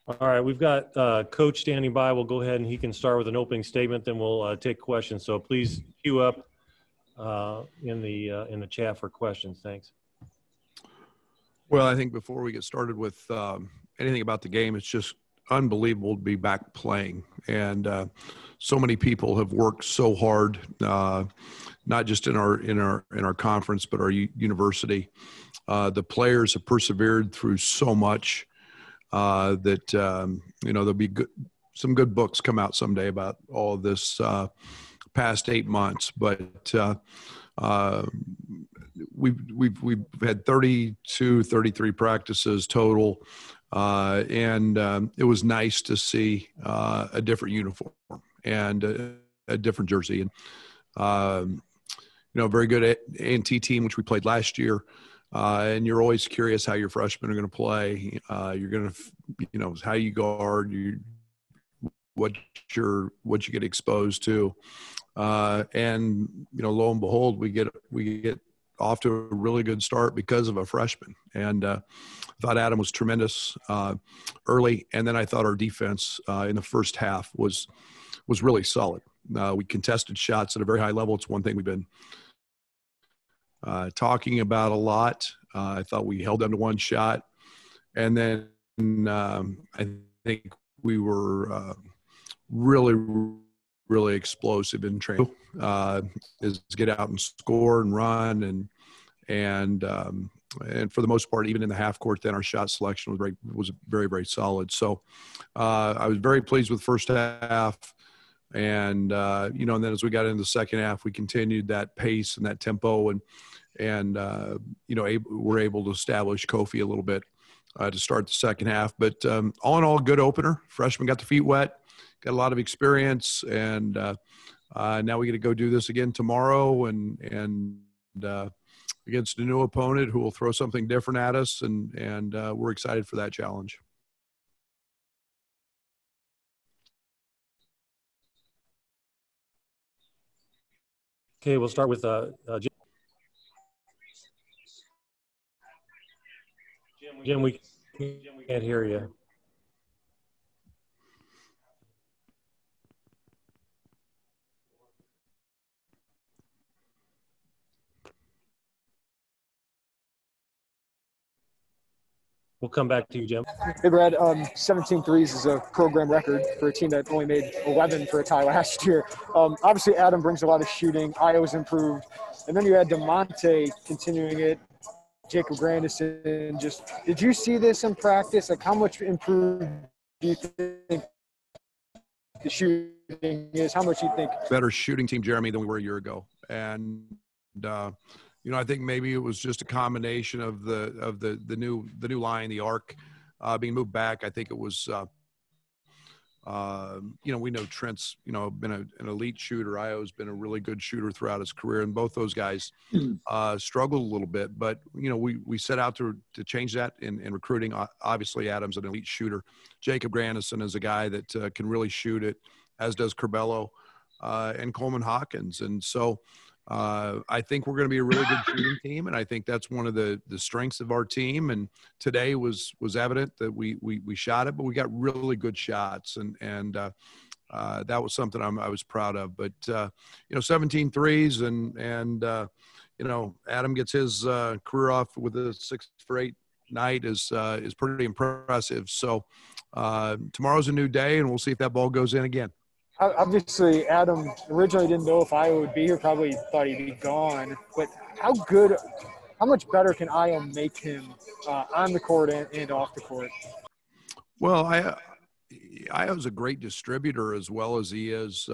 All right, we've got Coach standing by. We'll go ahead and he can start with an opening statement, then we'll take questions. So please queue up in the chat for questions. Thanks. Well, I think before we get started with anything about the game, it's just unbelievable to be back playing. And so many people have worked so hard, not just in our conference, but our university. The players have persevered through so much that there'll be some good books come out someday about all of this past 8 months. But we've had 32, 33 practices total. And it was nice to see a different uniform and a different jersey. And, very good A&T team, which we played last year. And you're always curious how your freshmen are going to play. You're going to, how you guard, what you get exposed to. And, lo and behold, we get off to a really good start because of a freshman. And I thought Adam was tremendous early. And then I thought our defense in the first half was really solid. We contested shots at a very high level. It's one thing we've been talking about a lot. I thought we held them to one shot. And then I think we were really, really explosive in training. Is get out and score and run and for the most part, even in the half court, then our shot selection was very, very solid. So I was very pleased with the first half. And and then as we got into the second half, we continued that pace and that tempo and we're able to establish Kofi a little bit to start the second half. But all in all, good opener. Freshman got their feet wet, got a lot of experience, and now we get to go do this again tomorrow and against a new opponent who will throw something different at us, and we're excited for that challenge. Okay, we'll start with Jim. Jim, we can't hear you. We'll come back to you, Jim. Hey, Brad, 17 threes is a program record for a team that only made 11 for a tie last year. Obviously, Adam brings a lot of shooting. Io's improved. And then you had DeMonte continuing it, Jacob Grandison. Did you see this in practice? Like, how much improved do you think the shooting is? How much do you think? Better shooting team, Jeremy, than we were a year ago. And, I think maybe it was just a combination of the new line, the arc, being moved back. I think it was, we know Trent's, been an elite shooter. Io's been a really good shooter throughout his career, and both those guys struggled a little bit. But we set out to change that in recruiting. Obviously, Adam's an elite shooter. Jacob Grandison is a guy that can really shoot it, as does Curbelo and Coleman Hawkins, and so. I think we're going to be a really good shooting team, and I think that's one of the strengths of our team. And today was evident that we shot it, but we got really good shots, and that was something I was proud of. But 17 threes, and Adam gets his career off with a 6 for 8 night is pretty impressive. So tomorrow's a new day, and we'll see if that ball goes in again. Obviously, Adam originally didn't know if Iowa would be here, probably thought he'd be gone. But how much better can Iowa make him on the court and off the court? Well, Iowa's a great distributor as well as he is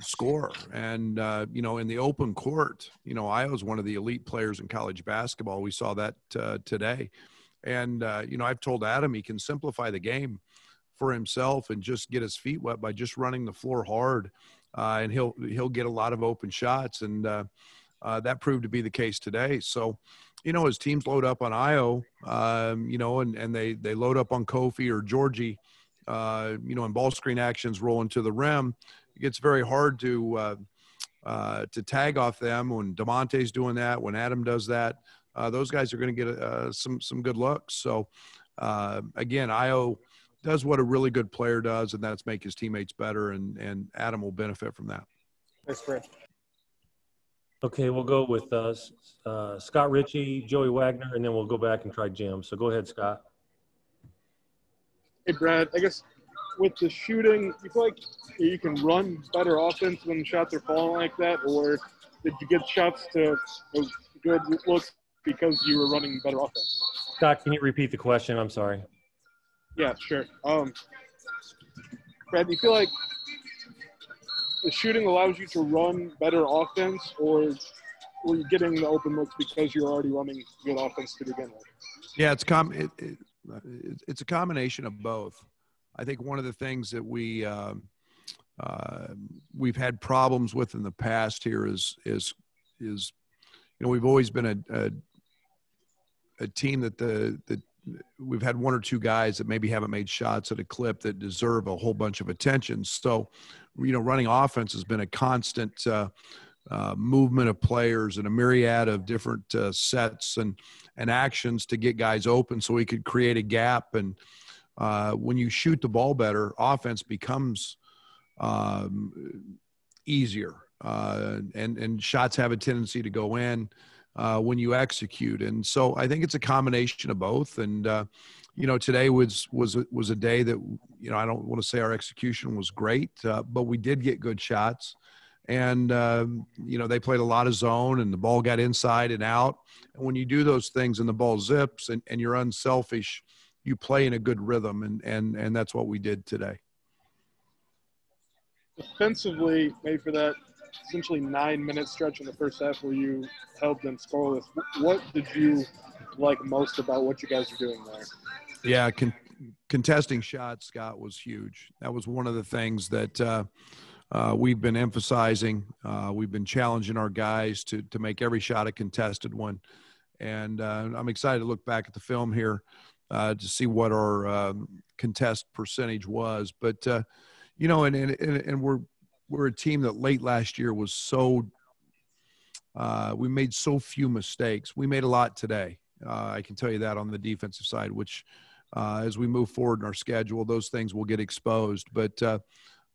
scorer. And, in the open court, Iowa's one of the elite players in college basketball. We saw that today. And, I've told Adam he can simplify the game for himself and just get his feet wet by just running the floor hard, and he'll get a lot of open shots, and that proved to be the case today. So, as teams load up on Io, and they load up on Kofi or Georgie, and ball screen actions rolling to the rim, it gets very hard to tag off them. When DeMonte's doing that, when Adam does that, those guys are going to get some good looks. So Again, Io does what a really good player does, and that's make his teammates better, and Adam will benefit from that. That's Fred. Okay, we'll go with Scott Ritchie, Joey Wagner, and then we'll go back and try Jim. So go ahead, Scott. Hey, Brad, I guess with the shooting, you feel like you can run better offense when shots are falling like that, or did you get shots to good looks because you were running better offense? Scott, can you repeat the question? I'm sorry. Yeah, sure. Brad, do you feel like the shooting allows you to run better offense, or were you getting the open looks because you're already running good offense to begin with? Yeah, it's a combination of both. I think one of the things that we've had problems with in the past here is we've always been a team that we've had one or two guys that maybe haven't made shots at a clip that deserve a whole bunch of attention. So, running offense has been a constant movement of players and a myriad of different sets and actions to get guys open so we could create a gap. And when you shoot the ball better, offense becomes easier, and shots have a tendency to go in when you execute. And so I think it's a combination of both. And today was a day that I don't want to say our execution was great, but we did get good shots. And they played a lot of zone, and the ball got inside and out. And when you do those things and the ball zips and you're unselfish, you play in a good rhythm, and that's what we did today. Defensively, maybe for that essentially 9-minute stretch in the first half where you held them scoreless, what did you like most about what you guys are doing there? Yeah, contesting shots, Scott, was huge. That was one of the things that we've been emphasizing. We've been challenging our guys to make every shot a contested one. And I'm excited to look back at the film here to see what our contest percentage was. But, and we're a team that late last year was so we made so few mistakes. We made a lot today. I can tell you that on the defensive side, which as we move forward in our schedule, those things will get exposed. But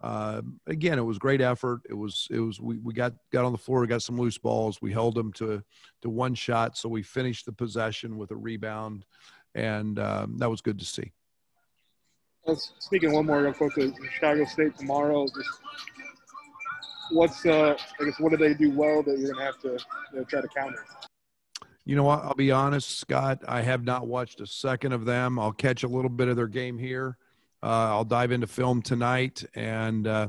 again, it was great effort. We got on the floor, we got some loose balls. We held them to one shot. So we finished the possession with a rebound, and that was good to see. Speaking one more real quick to Chicago State tomorrow, what do they do well that you're going to have to try to counter? You know what? I'll be honest, Scott. I have not watched a second of them. I'll catch a little bit of their game here. I'll dive into film tonight, and I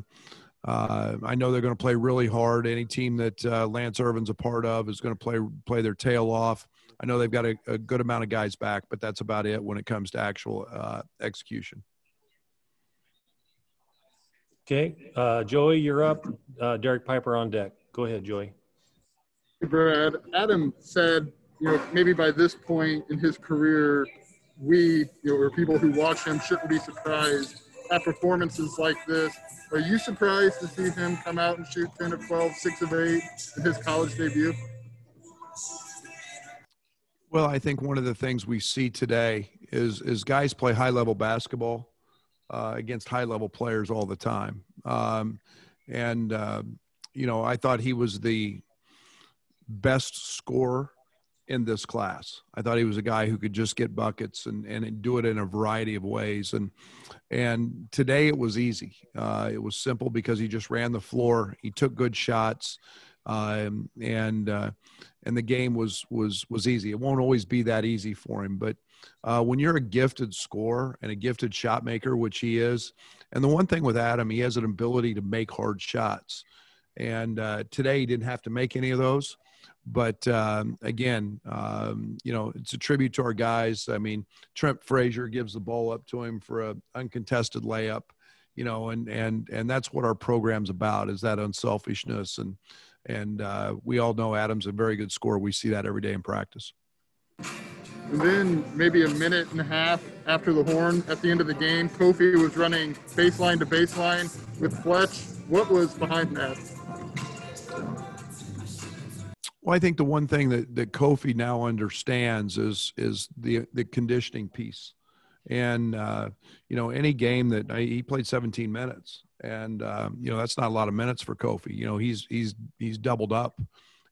know they're going to play really hard. Any team that Lance Irvin's a part of is going to play their tail off. I know they've got a good amount of guys back, but that's about it when it comes to actual execution. Okay, Joey, you're up. Derek Piper on deck. Go ahead, Joey. Hey, Brad. Adam said, maybe by this point in his career, we, or people who watch him, shouldn't be surprised at performances like this. Are you surprised to see him come out and shoot 10 of 12, 6 of 8 in his college debut? Well, I think one of the things we see today is guys play high-level basketball against high-level players all the time. I thought he was the best scorer in this class. I thought he was a guy who could just get buckets and do it in a variety of ways. And today it was easy. It was simple because he just ran the floor. He took good shots. And the game was easy. It won't always be that easy for him, but when you're a gifted scorer and a gifted shot maker, which he is, and the one thing with Adam, he has an ability to make hard shots. And today he didn't have to make any of those. But again, it's a tribute to our guys. I mean, Trent Frazier gives the ball up to him for an uncontested layup, and that's what our program's about, is that unselfishness. And we all know Adam's a very good scorer. We see that every day in practice. And then maybe a minute and a half after the horn at the end of the game, Kofi was running baseline to baseline with Fletch. What was behind that? Well, I think the one thing that Kofi now understands is the conditioning piece. And, any game that he played 17 minutes and, that's not a lot of minutes for Kofi. He's doubled up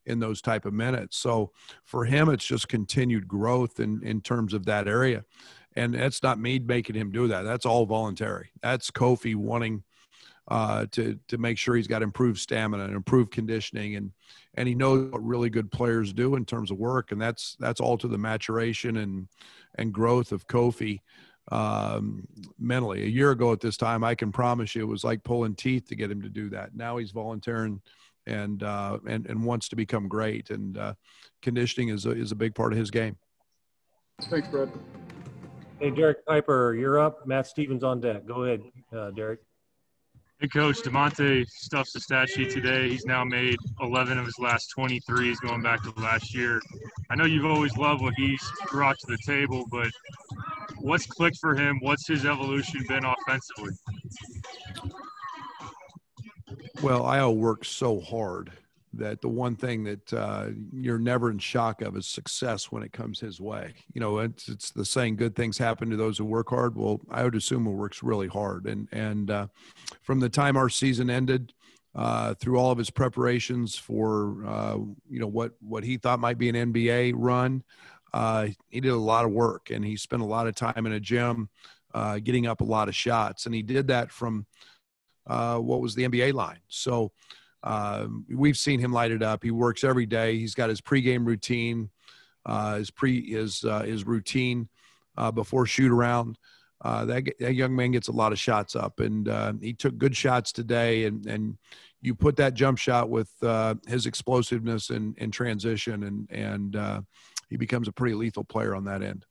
in those type of minutes. So for him, it's just continued growth in terms of that area. And that's not me making him do that. That's all voluntary. That's Kofi wanting to make sure he's got improved stamina and improved conditioning. And he knows what really good players do in terms of work. And that's all to the maturation and growth of Kofi mentally. A year ago at this time, I can promise you it was like pulling teeth to get him to do that. Now he's volunteering and wants to become great. And conditioning is a big part of his game. Thanks, Brad. Hey, Derek Piper, you're up. Matt Stevens on deck. Go ahead, Derek. Hey, Coach, DeMonte stuffs the stat sheet today. He's now made 11 of his last 23s going back to last year. I know you've always loved what he's brought to the table, but what's clicked for him? What's his evolution been offensively? Well, Io works so hard that the one thing that you're never in shock of is success when it comes his way. It's the saying, good things happen to those who work hard. Well, I would assume he works really hard. And from the time our season ended, through all of his preparations for, what he thought might be an NBA run, he did a lot of work, and he spent a lot of time in a gym getting up a lot of shots. And he did that from what was the NBA line. So we've seen him light it up. He works every day. He's got his pregame routine, his routine before shoot around. That young man gets a lot of shots up, and he took good shots today. And you put that jump shot with his explosiveness and transition, and he becomes a pretty lethal player on that end.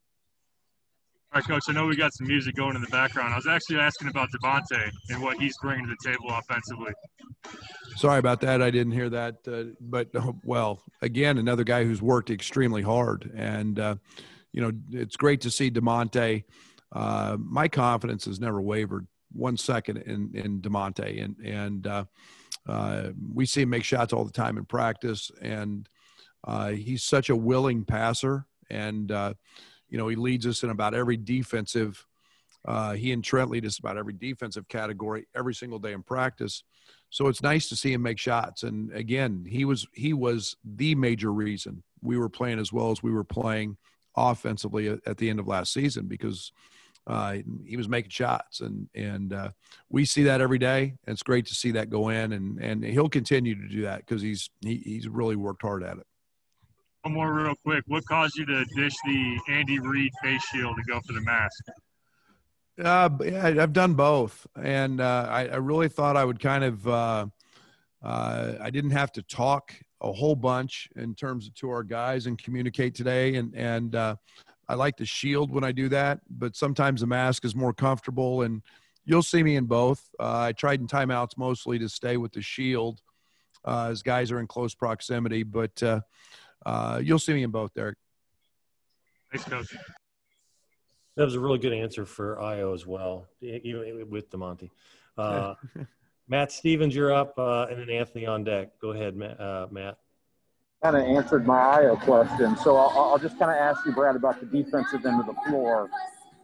All right, Coach, I know we got some music going in the background. I was actually asking about DeMonte and what he's bringing to the table offensively. Sorry about that. I didn't hear that. But, again, another guy who's worked extremely hard. And, it's great to see DeMonte. My confidence has never wavered 1 second in DeMonte. And we see him make shots all the time in practice. And he's such a willing passer. And, he leads us in about every defensive he and Trent lead us about every defensive category every single day in practice. So it's nice to see him make shots. And again, he was the major reason we were playing as well as we were playing offensively at the end of last season, because he was making shots, and we see that every day. And it's great to see that go in, and he'll continue to do that because he's really worked hard at it. One more real quick. What caused you to dish the Andy Reid face shield to go for the mask? Yeah, I've done both, and I really thought I would kind of I didn't have to talk a whole bunch in terms of to our guys and communicate today, and I like the shield when I do that, but sometimes the mask is more comfortable, and you'll see me in both. I tried in timeouts mostly to stay with the shield as guys are in close proximity, but you'll see me in both, Derek. Thanks, Coach. That was a really good answer for Io as well, even with DeMonte. Matt Stevens, you're up, and then Anthony on deck. Go ahead, Matt. Kind of answered my Io question, so I'll just kind of ask you, Brad, about the defensive end of the floor,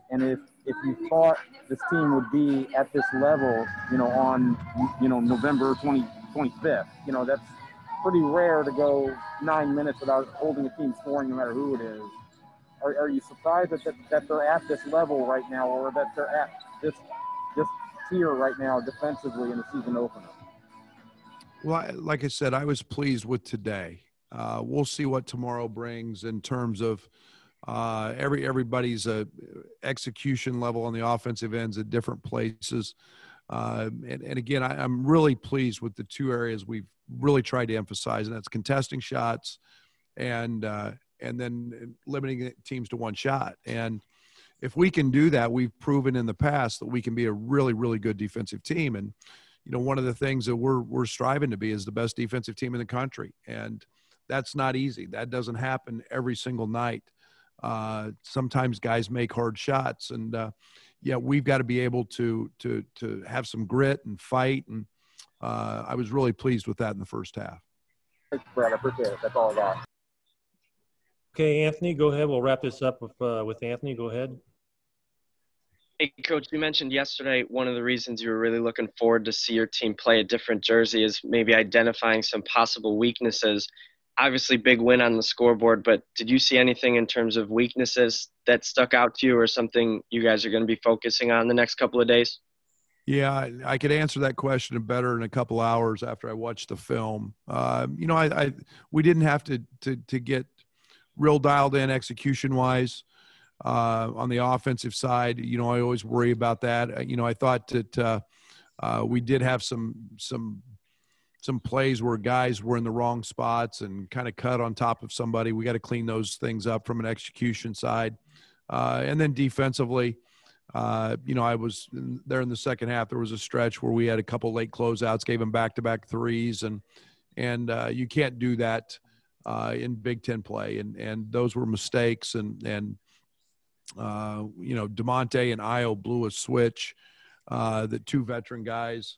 and if you thought this team would be at this level, on November 25th, that's pretty rare to go 9 minutes without holding a team scoring, no matter who it is. Are you surprised that they're at this level right now, or that they're at this tier right now defensively in the season opener? Well, like I said, I was pleased with today. We'll see what tomorrow brings in terms of everybody's execution level on the offensive ends at different places. And again, I'm really pleased with the two areas we've really tried to emphasize, and that's contesting shots and then limiting teams to one shot. And if we can do that, we've proven in the past that we can be a really, really good defensive team. And, one of the things that we're striving to be is the best defensive team in the country. And that's not easy. That doesn't happen every single night. Sometimes guys make hard shots, and we've got to be able to have some grit and fight. And I was really pleased with that in the first half. Thanks, Brad. I appreciate it. That's all I got. Okay, Anthony, go ahead. We'll wrap this up with Anthony. Go ahead. Hey, Coach, you mentioned yesterday one of the reasons you were really looking forward to see your team play a different jersey is maybe identifying some possible weaknesses. Obviously, big win on the scoreboard, but did you see anything in terms of weaknesses that stuck out to you or something you guys are going to be focusing on the next couple of days? Yeah, I could answer that question better in a couple hours after I watch the film. You know, we didn't have to get real dialed in execution wise on the offensive side. You know, I always worry about that. You know, I thought that we did have some plays where guys were in the wrong spots and kind of cut on top of somebody. We got to clean those things up from an execution side, and then defensively. You know, I was there in the second half. There was a stretch where we had a couple late closeouts, gave them back-to-back threes, and you can't do that in Big Ten play, and those were mistakes. And you know, DeMonte and Ayo blew a switch that two veteran guys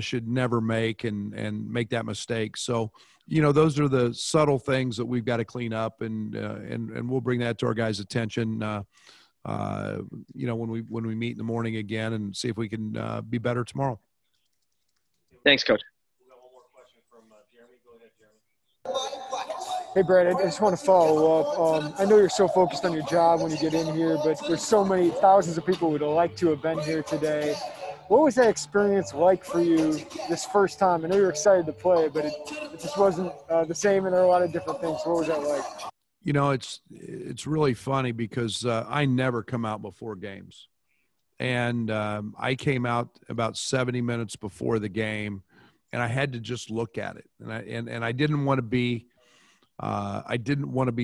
should never make and make that mistake. So, you know, those are the subtle things that we've got to clean up, and we'll bring that to our guys' attention. You know, when we meet in the morning again and see if we can be better tomorrow. Thanks, Coach. We got one more question from Jeremy. Go ahead, Jeremy. Hey, Brad, I just want to follow up. I know you're so focused on your job when you get in here, but there's so many thousands of people who would like to have been here today. What was that experience like for you this first time? I know you're excited to play, but it just wasn't the same, and there are a lot of different things. So what was that like? You know, it's really funny because I never come out before games, and I came out about 70 minutes before the game, and I had to just look at it, and I didn't want to be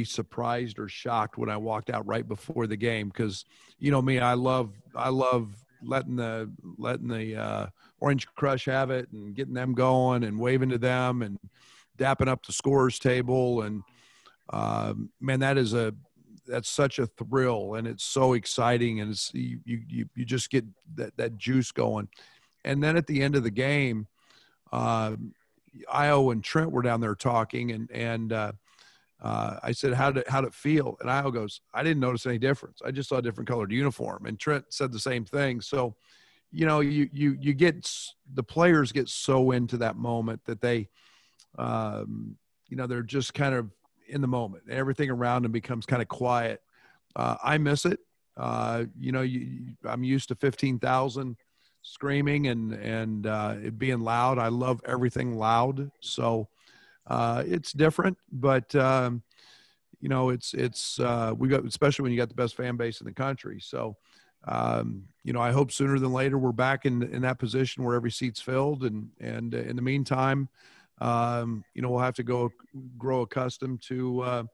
surprised or shocked when I walked out right before the game, because you know me, I love letting the Orange Crush have it and getting them going and waving to them and dapping up the scorers table. And man, that's such a thrill, and it's so exciting, and it's you just get that juice going. And then at the end of the game, Io and Trent were down there talking, and I said, how'd it feel? And Io goes, I didn't notice any difference. I just saw a different colored uniform. And Trent said the same thing. So, you know, the players get so into that moment that they, you know, they're just kind of in the moment. Everything around them becomes kind of quiet. I miss it. You know, I'm used to 15,000 screaming and it being loud. I love everything loud. So it's different, but you know, we got, especially when you got the best fan base in the country. So, you know, I hope sooner than later we're back in that position where every seat's filled. And in the meantime, you know, we'll have to grow accustomed to,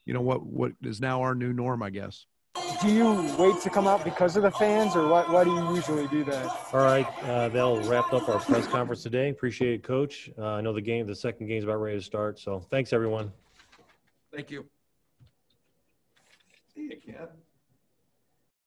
you know, what is now our new norm, I guess. Do you wait to come out because of the fans, or why do you usually do that? All right, that'll wrap up our press conference today. Appreciate it, Coach. I know the second game's about ready to start, so thanks, everyone. Thank you. See you, Ken.